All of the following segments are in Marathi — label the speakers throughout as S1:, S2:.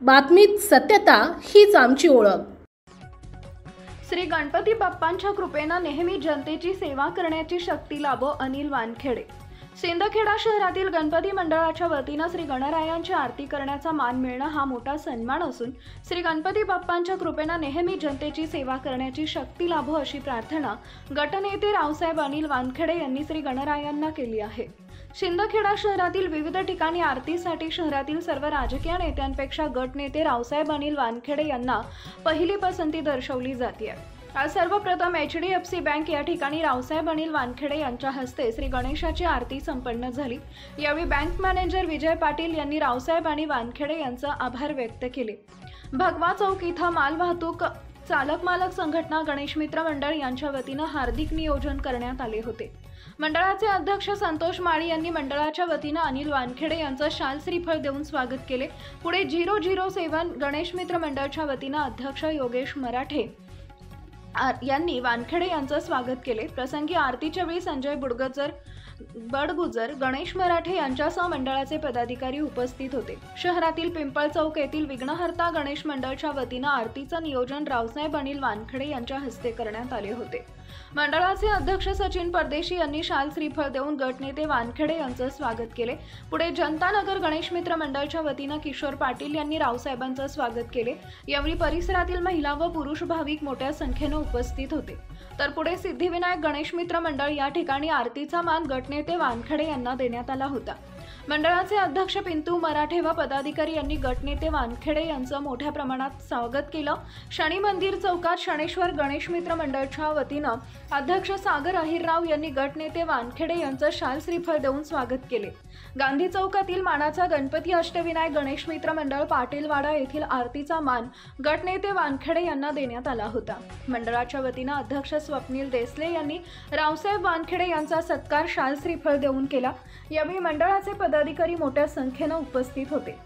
S1: बातमीत सत्यता हीच आमची ओळख।
S2: श्री गणपती बाप्पांच्या कृपेने नेहमी जनतेची सेवा करण्याची शक्ती लाभो। अनिल वानखेडे। सिंदखेडा शहरातील गणपती मंडळाच्या वतीने श्री गणरायांची आरती करण्याचा मान मिळणं हा मोठा सन्मान असून श्री गणपती बाप्पांच्या कृपेने नेहमी जनतेची सेवा करण्याची शक्ती लाभो अशी प्रार्थना गटनेते रावसाहेब अनिल वानखेडे यांनी श्री गणरायांना केली आहे। सिंदखेडा शहरातील विविध ठिकाणी आरतीसाठी शहरातील सर्व राजकीय नेत्यांपेक्षा गटनेते रावसाहेब अनिल वानखेडे यांना पहिली पसंती दर्शवली जाते। आज सर्वप्रथम HDFC बँक या ठिकाणी रावसाहेब अनिल वानखेडे यांच्या हस्ते श्री गणेशाची आरती संपन्न झाली। यावेळी बँक मॅनेजर विजय पाटील यांनी रावसाहेब आणि वानखेडे यांचा आभार व्यक्त केले। भगवा चौक इथं मालवाहतूक चालक मालक संघटना गणेश मित्र मंडळ यांच्या वतीने हार्दिक नियोजन करण्यात आले होते। मंडळाचे अध्यक्ष संतोष माळी यांनी मंडळाच्या वतीने अनिल वानखेडे यांचं शाल श्रीफळ देऊन स्वागत केले। पुढे 007 गणेश मित्र मंडळाच्या वतीने अध्यक्ष योगेश मराठे यांनी वानखेडे यांचं स्वागत केले। प्रसंगी आरतीच्या वेळी संजय बडगुजर गणेश मराठे यांच्यासह मंडळाचे पदाधिकारी उपस्थित होते। शहरातील पिंपळ चौक येथील विघ्नहर्ता गणेश मंडळाच्या वतीने आरतीचं नियोजन रावसाहेब अनिल वानखेडे यांच्या हस्ते करण्यात आले होते। मंडळाचे अध्यक्ष सचिन परदेशी यांनी शाल श्रीफळ देऊन गटनेते वानखेडे यांचं स्वागत केले। पुढे जनता नगर गणेश मित्र मंडळाच्या वतीने किशोर पाटील यांनी रावसाहेबांचं स्वागत केले। यावेळी परिसरातील महिला व पुरुष भाविक मोठ्या संख्येने उपस्थित होते। तर पुढे सिद्धिविनायक गणेश मित्र मंडळ या ठिकाणी आरतीचा मान गटनेते वानखेडे यांना देण्यात आला होता। मंडळाचे अध्यक्ष पिंतू मराठे व पदाधिकारी यांनी गटनेते वानखेडे यांचं मोठ्या प्रमाणात स्वागत केलं। शनी मंदिर चौकात शनेश्वर गणेश मित्र मंडळाच्या वतीने अध्यक्ष सागर अहिरराव यांनी गटनेते वानखेडे यांचं शाल श्रीफळ देऊन स्वागत केले। गांधी चौकातील मानाचा गणपती अष्टविनायक गणेश मित्र मंडळ पाटीलवाडा येथील आरतीचा मान गटनेते वानखेडे यांना देण्यात आला होता। मंडळाच्या वतीने अध्यक्ष स्वप्नील देसले यांनी रावसाहेब वानखेडे यांचा सत्कार शाल श्रीफळ देऊन केला। यावेळी मंडळाचे पदाधिकारी मोठ्या संख्येने उपस्थित होते।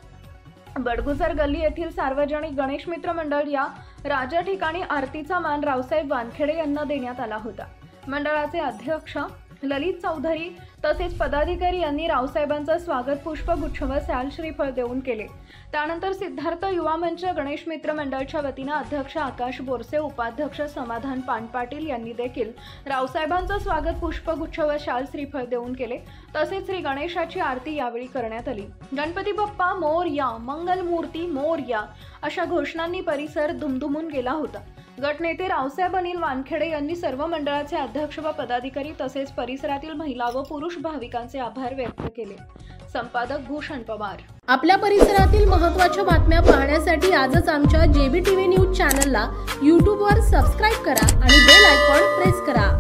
S2: बडगुजर गल्ली येथील सार्वजनिक गणेश मित्र मंडळ या राजा ठिकाणी आरतीचा मान रावसाहेब वानखेडे यांना देण्यात आला होता। मंडळाचे अध्यक्ष ललित चौधरी तसेच पदाधिकारी यांनी रावसाहेबांचं स्वागत पुष्पगुच्छ व शाल श्रीफळ देऊन केले। त्यानंतर सिद्धार्थ युवा मंच गणेश मित्र मंडळाच्या वतीने अध्यक्ष आकाश बोरसे उपाध्यक्ष समाधान पानपाटील यांनी देखील रावसाहेबांचं स्वागत पुष्पगुच्छ व शाल श्रीफळ देऊन केले। तसेच श्री गणेशाची आरती यावेळी करण्यात आली। गणपती बाप्पा मोरया, मंगलमूर्ती मोरया अशा घोषणांनी परिसर दुमदुमून गेला होता। गटनेते रावसाहेब अनिल वानखेडे यांनी सर्व मंडळाचे अध्यक्ष व पदाधिकारी तसेच परिसरातील महिला व पुरुष भाविकांचे आभार व्यक्त केले। संपादक भूषण पवार।
S1: आपल्या परिसरातील महत्त्वाच्या बातम्या पाहण्यासाठी आजच आमच्या JBTV न्यूज चॅनलला YouTube वर सबस्क्राइब करा आणि बेल आयकॉन प्रेस करा।